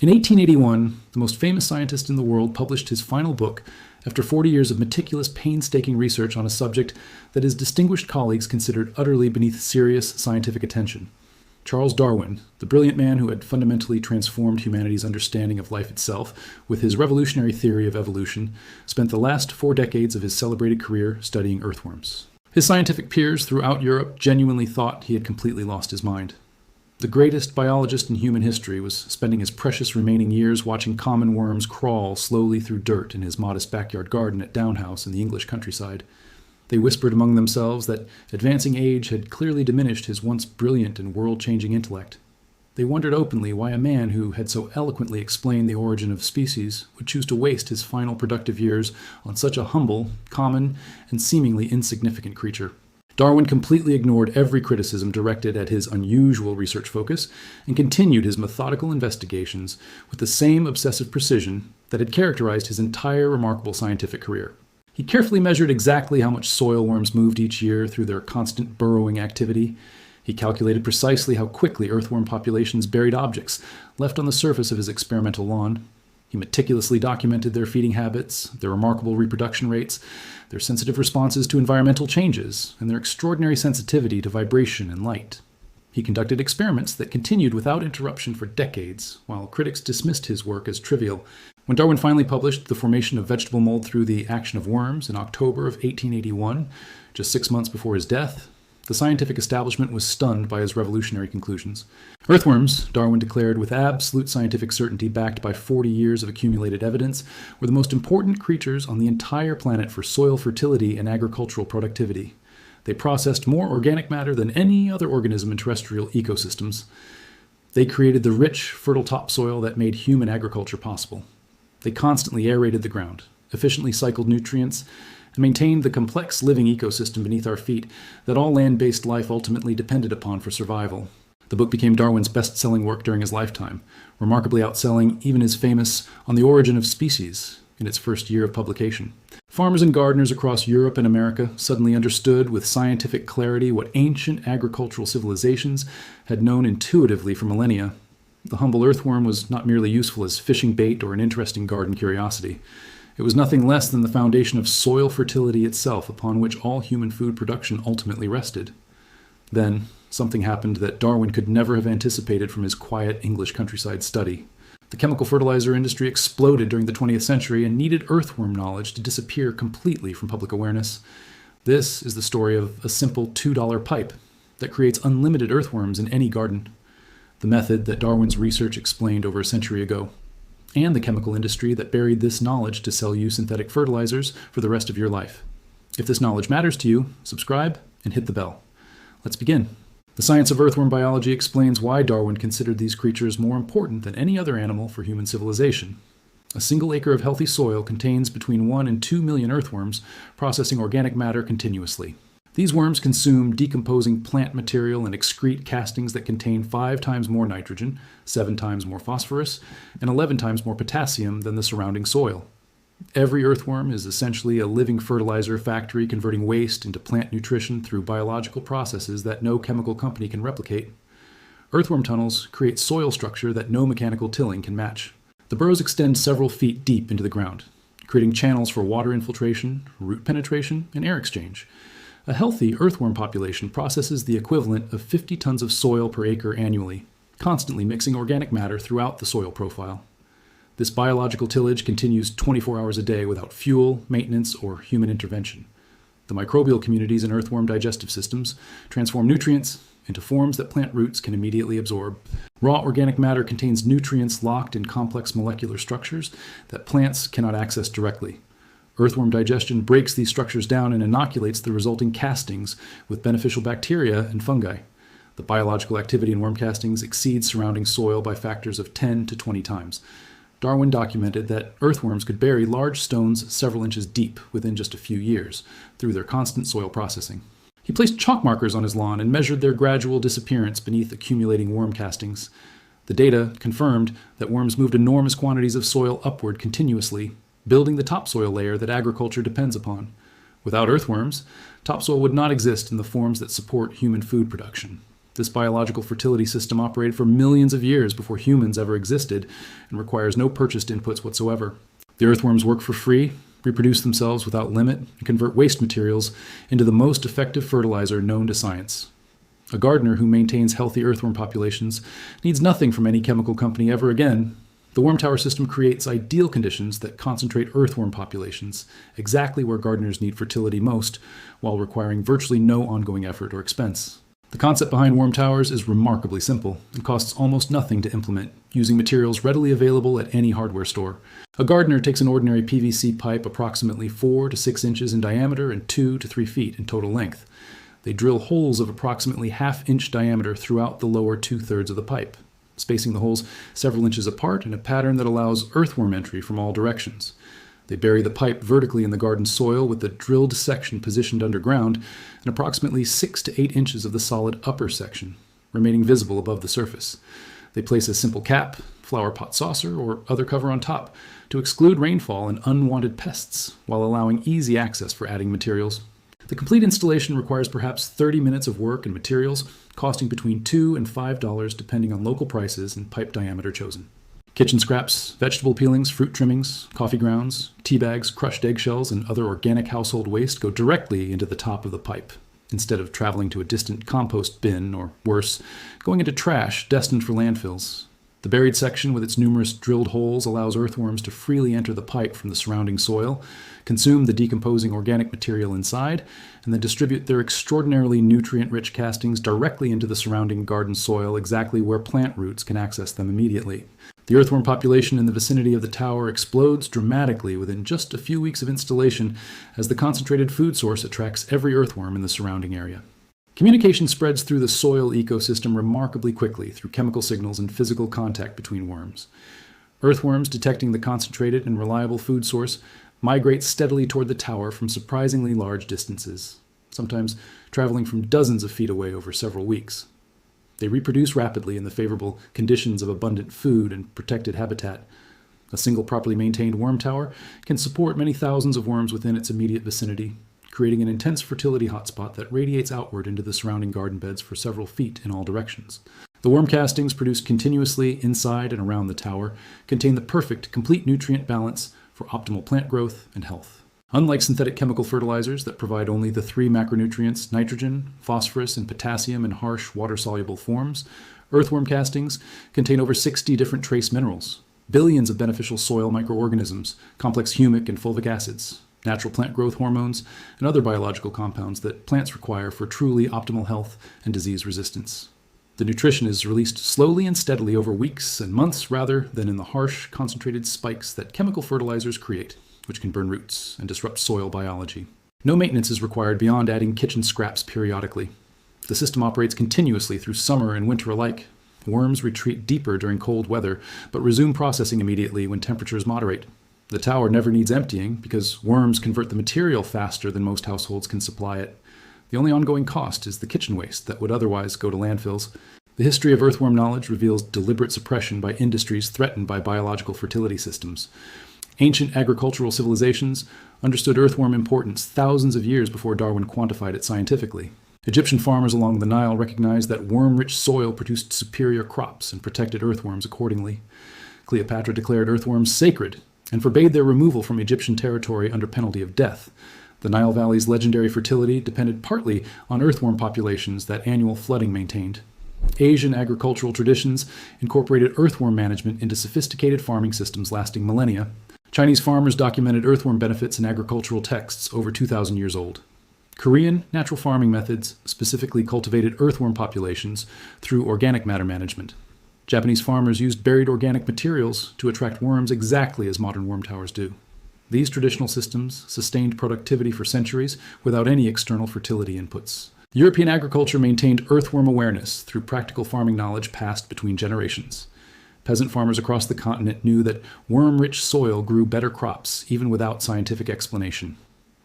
In 1881, the most famous scientist in the world published his final book after 40 years of meticulous, painstaking research on a subject that his distinguished colleagues considered utterly beneath serious scientific attention. Charles Darwin, the brilliant man who had fundamentally transformed humanity's understanding of life itself with his revolutionary theory of evolution, spent the last 4 decades of his celebrated career studying earthworms. His scientific peers throughout Europe genuinely thought he had completely lost his mind. The greatest biologist in human history was spending his precious remaining years watching common worms crawl slowly through dirt in his modest backyard garden at Downhouse in the English countryside. They whispered among themselves that advancing age had clearly diminished his once brilliant and world-changing intellect. They wondered openly why a man who had so eloquently explained the origin of species would choose to waste his final productive years on such a humble, common, and seemingly insignificant creature. Darwin completely ignored every criticism directed at his unusual research focus and continued his methodical investigations with the same obsessive precision that had characterized his entire remarkable scientific career. He carefully measured exactly how much soil worms moved each year through their constant burrowing activity. He calculated precisely how quickly earthworm populations buried objects left on the surface of his experimental lawn. He meticulously documented their feeding habits, their remarkable reproduction rates, their sensitive responses to environmental changes, and their extraordinary sensitivity to vibration and light. He conducted experiments that continued without interruption for decades, while critics dismissed his work as trivial. When Darwin finally published The Formation of Vegetable Mold Through the Action of Worms in October of 1881, just 6 months before his death, the scientific establishment was stunned by his revolutionary conclusions. Earthworms, Darwin declared with absolute scientific certainty backed by 40 years of accumulated evidence, were the most important creatures on the entire planet for soil fertility and agricultural productivity. They processed more organic matter than any other organism in terrestrial ecosystems. They created the rich, fertile topsoil that made human agriculture possible. They constantly aerated the ground, efficiently cycled nutrients, and maintained the complex living ecosystem beneath our feet that all land-based life ultimately depended upon for survival. The book became Darwin's best-selling work during his lifetime, remarkably outselling even his famous On the Origin of Species in its first year of publication. Farmers and gardeners across Europe and America suddenly understood with scientific clarity what ancient agricultural civilizations had known intuitively for millennia. The humble earthworm was not merely useful as fishing bait or an interesting garden curiosity. It was nothing less than the foundation of soil fertility itself, upon which all human food production ultimately rested. Then, something happened that Darwin could never have anticipated from his quiet English countryside study. The chemical fertilizer industry exploded during the 20th century and needed earthworm knowledge to disappear completely from public awareness. This is the story of a simple $2 pipe that creates unlimited earthworms in any garden. The method that Darwin's research explained over a century ago. And the chemical industry that buried this knowledge to sell you synthetic fertilizers for the rest of your life. If this knowledge matters to you, subscribe and hit the bell. Let's begin. The science of earthworm biology explains why Darwin considered these creatures more important than any other animal for human civilization. A single acre of healthy soil contains between 1 and 2 million earthworms, processing organic matter continuously. These worms consume decomposing plant material and excrete castings that contain 5 times more nitrogen, 7 times more phosphorus, and 11 times more potassium than the surrounding soil. Every earthworm is essentially a living fertilizer factory converting waste into plant nutrition through biological processes that no chemical company can replicate. Earthworm tunnels create soil structure that no mechanical tilling can match. The burrows extend several feet deep into the ground, creating channels for water infiltration, root penetration, and air exchange. A healthy earthworm population processes the equivalent of 50 tons of soil per acre annually, constantly mixing organic matter throughout the soil profile. This biological tillage continues 24 hours a day without fuel, maintenance, or human intervention. The microbial communities in earthworm digestive systems transform nutrients into forms that plant roots can immediately absorb. Raw organic matter contains nutrients locked in complex molecular structures that plants cannot access directly. Earthworm digestion breaks these structures down and inoculates the resulting castings with beneficial bacteria and fungi. The biological activity in worm castings exceeds surrounding soil by factors of 10 to 20 times. Darwin documented that earthworms could bury large stones several inches deep within just a few years through their constant soil processing. He placed chalk markers on his lawn and measured their gradual disappearance beneath accumulating worm castings. The data confirmed that worms moved enormous quantities of soil upward continuously, building the topsoil layer that agriculture depends upon. Without earthworms, topsoil would not exist in the forms that support human food production. This biological fertility system operated for millions of years before humans ever existed and requires no purchased inputs whatsoever. The earthworms work for free, reproduce themselves without limit, and convert waste materials into the most effective fertilizer known to science. A gardener who maintains healthy earthworm populations needs nothing from any chemical company ever again. The worm tower system creates ideal conditions that concentrate earthworm populations, exactly where gardeners need fertility most, while requiring virtually no ongoing effort or expense. The concept behind worm towers is remarkably simple and costs almost nothing to implement, using materials readily available at any hardware store. A gardener takes an ordinary PVC pipe approximately 4 to 6 inches in diameter and 2 to 3 feet in total length. They drill holes of approximately ½ inch diameter throughout the lower 2/3 of the pipe, spacing the holes several inches apart in a pattern that allows earthworm entry from all directions. They bury the pipe vertically in the garden soil with the drilled section positioned underground and approximately 6 to 8 inches of the solid upper section, remaining visible above the surface. They place a simple cap, flower pot saucer, or other cover on top to exclude rainfall and unwanted pests, while allowing easy access for adding materials. The complete installation requires perhaps 30 minutes of work and materials, costing between $2 and $5 depending on local prices and pipe diameter chosen. Kitchen scraps, vegetable peelings, fruit trimmings, coffee grounds, tea bags, crushed eggshells, and other organic household waste go directly into the top of the pipe, instead of traveling to a distant compost bin, or worse, going into trash destined for landfills. The buried section with its numerous drilled holes allows earthworms to freely enter the pipe from the surrounding soil, consume the decomposing organic material inside, and then distribute their extraordinarily nutrient-rich castings directly into the surrounding garden soil, exactly where plant roots can access them immediately. The earthworm population in the vicinity of the tower explodes dramatically within just a few weeks of installation, as the concentrated food source attracts every earthworm in the surrounding area. Communication spreads through the soil ecosystem remarkably quickly through chemical signals and physical contact between worms. Earthworms, detecting the concentrated and reliable food source, migrate steadily toward the tower from surprisingly large distances, sometimes traveling from dozens of feet away over several weeks. They reproduce rapidly in the favorable conditions of abundant food and protected habitat. A single properly maintained worm tower can support many thousands of worms within its immediate vicinity, creating an intense fertility hotspot that radiates outward into the surrounding garden beds for several feet in all directions. The worm castings, produced continuously inside and around the tower, contain the perfect, complete nutrient balance for optimal plant growth and health. Unlike synthetic chemical fertilizers that provide only the 3 macronutrients nitrogen, phosphorus, and potassium in harsh, water-soluble forms, earthworm castings contain over 60 different trace minerals, billions of beneficial soil microorganisms, complex humic and fulvic acids, natural plant growth hormones, and other biological compounds that plants require for truly optimal health and disease resistance. The nutrition is released slowly and steadily over weeks and months rather than in the harsh, concentrated spikes that chemical fertilizers create, which can burn roots and disrupt soil biology. No maintenance is required beyond adding kitchen scraps periodically. The system operates continuously through summer and winter alike. Worms retreat deeper during cold weather, but resume processing immediately when temperatures moderate. The tower never needs emptying because worms convert the material faster than most households can supply it. The only ongoing cost is the kitchen waste that would otherwise go to landfills. The history of earthworm knowledge reveals deliberate suppression by industries threatened by biological fertility systems. Ancient agricultural civilizations understood earthworm importance thousands of years before Darwin quantified it scientifically. Egyptian farmers along the Nile recognized that worm-rich soil produced superior crops and protected earthworms accordingly. Cleopatra declared earthworms sacred and forbade their removal from Egyptian territory under penalty of death. The Nile Valley's legendary fertility depended partly on earthworm populations that annual flooding maintained. Asian agricultural traditions incorporated earthworm management into sophisticated farming systems lasting millennia. Chinese farmers documented earthworm benefits in agricultural texts over 2,000 years old. Korean natural farming methods specifically cultivated earthworm populations through organic matter management. Japanese farmers used buried organic materials to attract worms exactly as modern worm towers do. These traditional systems sustained productivity for centuries without any external fertility inputs. European agriculture maintained earthworm awareness through practical farming knowledge passed between generations. Peasant farmers across the continent knew that worm-rich soil grew better crops, even without scientific explanation.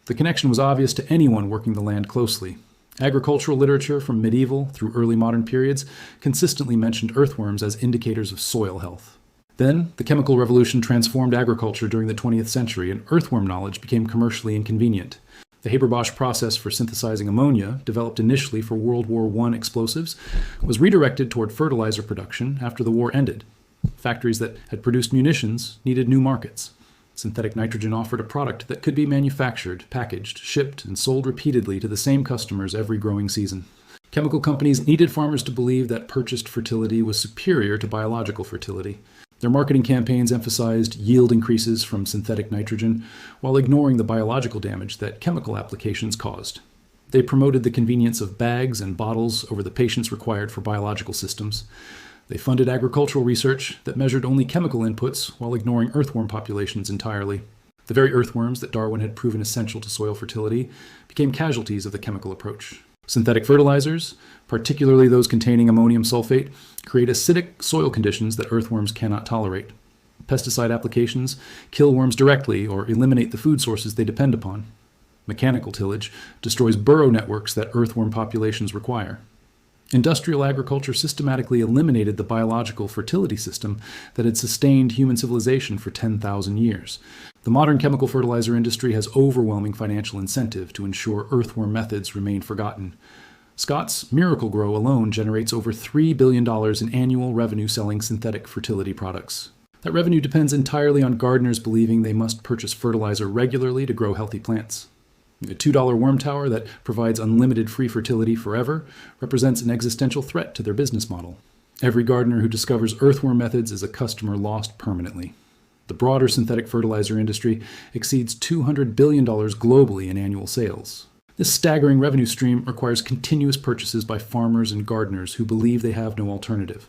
The connection was obvious to anyone working the land closely. Agricultural literature from medieval through early modern periods consistently mentioned earthworms as indicators of soil health. Then, the chemical revolution transformed agriculture during the 20th century, and earthworm knowledge became commercially inconvenient. The Haber-Bosch process for synthesizing ammonia, developed initially for World War I explosives, was redirected toward fertilizer production after the war ended. Factories that had produced munitions needed new markets. Synthetic nitrogen offered a product that could be manufactured, packaged, shipped, and sold repeatedly to the same customers every growing season. Chemical companies needed farmers to believe that purchased fertility was superior to biological fertility. Their marketing campaigns emphasized yield increases from synthetic nitrogen while ignoring the biological damage that chemical applications caused. They promoted the convenience of bags and bottles over the patience required for biological systems. They funded agricultural research that measured only chemical inputs while ignoring earthworm populations entirely. The very earthworms that Darwin had proven essential to soil fertility became casualties of the chemical approach. Synthetic fertilizers, particularly those containing ammonium sulfate, create acidic soil conditions that earthworms cannot tolerate. Pesticide applications kill worms directly or eliminate the food sources they depend upon. Mechanical tillage destroys burrow networks that earthworm populations require. Industrial agriculture systematically eliminated the biological fertility system that had sustained human civilization for 10,000 years. The modern chemical fertilizer industry has overwhelming financial incentive to ensure earthworm methods remain forgotten. Scott's Miracle-Gro alone generates over $3 billion in annual revenue selling synthetic fertility products. That revenue depends entirely on gardeners believing they must purchase fertilizer regularly to grow healthy plants. A $2 worm tower that provides unlimited free fertility forever represents an existential threat to their business model. Every gardener who discovers earthworm methods is a customer lost permanently. The broader synthetic fertilizer industry exceeds $200 billion globally in annual sales. This staggering revenue stream requires continuous purchases by farmers and gardeners who believe they have no alternative.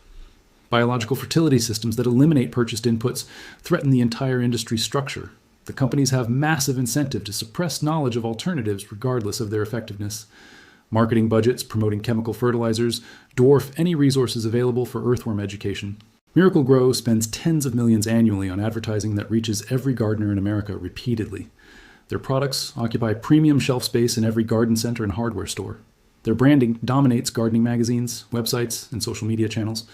Biological fertility systems that eliminate purchased inputs threaten the entire industry structure. The companies have massive incentive to suppress knowledge of alternatives regardless of their effectiveness. Marketing budgets promoting chemical fertilizers dwarf any resources available for earthworm education. Miracle-Gro spends tens of millions annually on advertising that reaches every gardener in America repeatedly. Their products occupy premium shelf space in every garden center and hardware store. Their branding dominates gardening magazines, websites, and social media channels.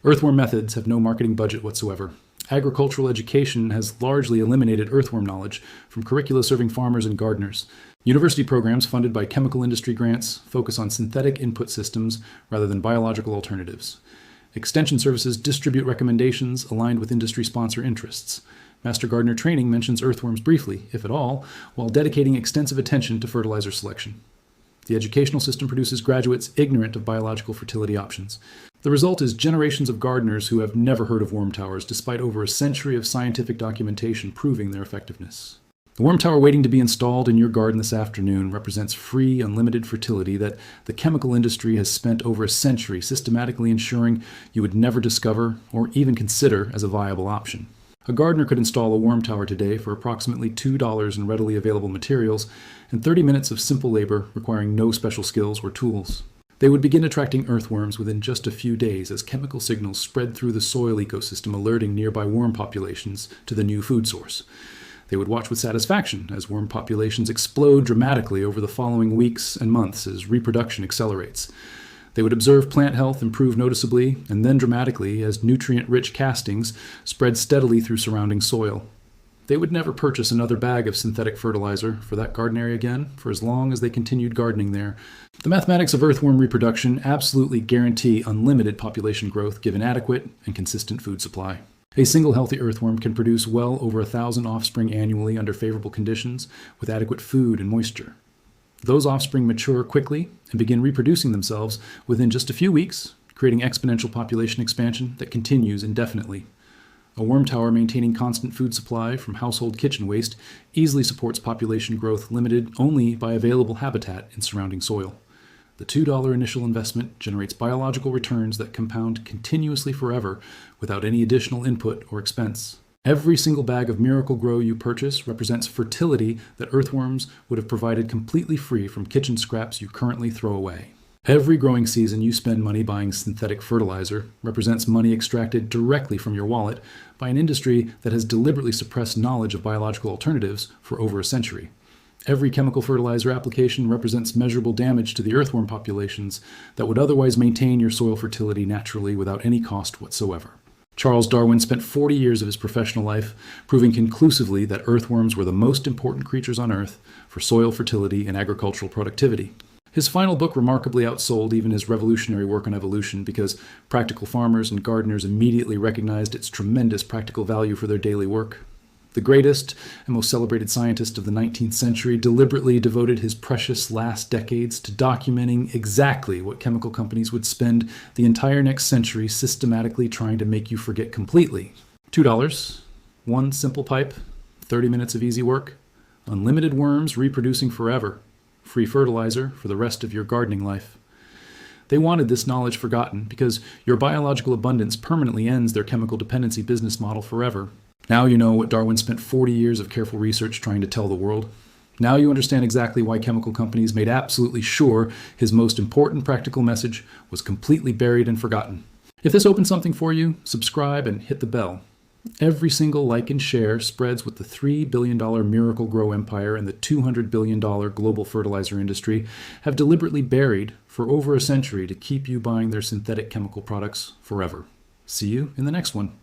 Earthworm methods have no marketing budget whatsoever. Agricultural education has largely eliminated earthworm knowledge from curricula serving farmers and gardeners. University programs funded by chemical industry grants focus on synthetic input systems rather than biological alternatives. Extension services distribute recommendations aligned with industry sponsor interests. Master Gardener training mentions earthworms briefly, if at all, while dedicating extensive attention to fertilizer selection. The educational system produces graduates ignorant of biological fertility options. The result is generations of gardeners who have never heard of worm towers, despite over a century of scientific documentation proving their effectiveness. The worm tower waiting to be installed in your garden this afternoon represents free, unlimited fertility that the chemical industry has spent over a century systematically ensuring you would never discover or even consider as a viable option. A gardener could install a worm tower today for approximately $2 in readily available materials and 30 minutes of simple labor requiring no special skills or tools. They would begin attracting earthworms within just a few days as chemical signals spread through the soil ecosystem, alerting nearby worm populations to the new food source. They would watch with satisfaction as worm populations explode dramatically over the following weeks and months as reproduction accelerates. They would observe plant health improve noticeably and then dramatically as nutrient-rich castings spread steadily through surrounding soil. They would never purchase another bag of synthetic fertilizer for that garden area again for as long as they continued gardening there. The mathematics of earthworm reproduction absolutely guarantee unlimited population growth given adequate and consistent food supply. A single healthy earthworm can produce well over 1,000 offspring annually under favorable conditions with adequate food and moisture. Those offspring mature quickly and begin reproducing themselves within just a few weeks, creating exponential population expansion that continues indefinitely. A worm tower maintaining constant food supply from household kitchen waste easily supports population growth limited only by available habitat in surrounding soil. The $2 initial investment generates biological returns that compound continuously forever without any additional input or expense. Every single bag of Miracle-Gro you purchase represents fertility that earthworms would have provided completely free from kitchen scraps you currently throw away. Every growing season you spend money buying synthetic fertilizer represents money extracted directly from your wallet by an industry that has deliberately suppressed knowledge of biological alternatives for over a century. Every chemical fertilizer application represents measurable damage to the earthworm populations that would otherwise maintain your soil fertility naturally without any cost whatsoever. Charles Darwin spent 40 years of his professional life proving conclusively that earthworms were the most important creatures on Earth for soil fertility and agricultural productivity. His final book remarkably outsold even his revolutionary work on evolution because practical farmers and gardeners immediately recognized its tremendous practical value for their daily work. The greatest and most celebrated scientist of the 19th century deliberately devoted his precious last decades to documenting exactly what chemical companies would spend the entire next century systematically trying to make you forget completely. $2, one simple pipe, 30 minutes of easy work, unlimited worms reproducing forever, free fertilizer for the rest of your gardening life. They wanted this knowledge forgotten because your biological abundance permanently ends their chemical dependency business model forever. Now you know what Darwin spent 40 years of careful research trying to tell the world. Now you understand exactly why chemical companies made absolutely sure his most important practical message was completely buried and forgotten. If this opened something for you, subscribe and hit the bell. Every single like and share spreads what the $3 billion Miracle-Gro empire and the $200 billion global fertilizer industry have deliberately buried for over a century to keep you buying their synthetic chemical products forever. See you in the next one.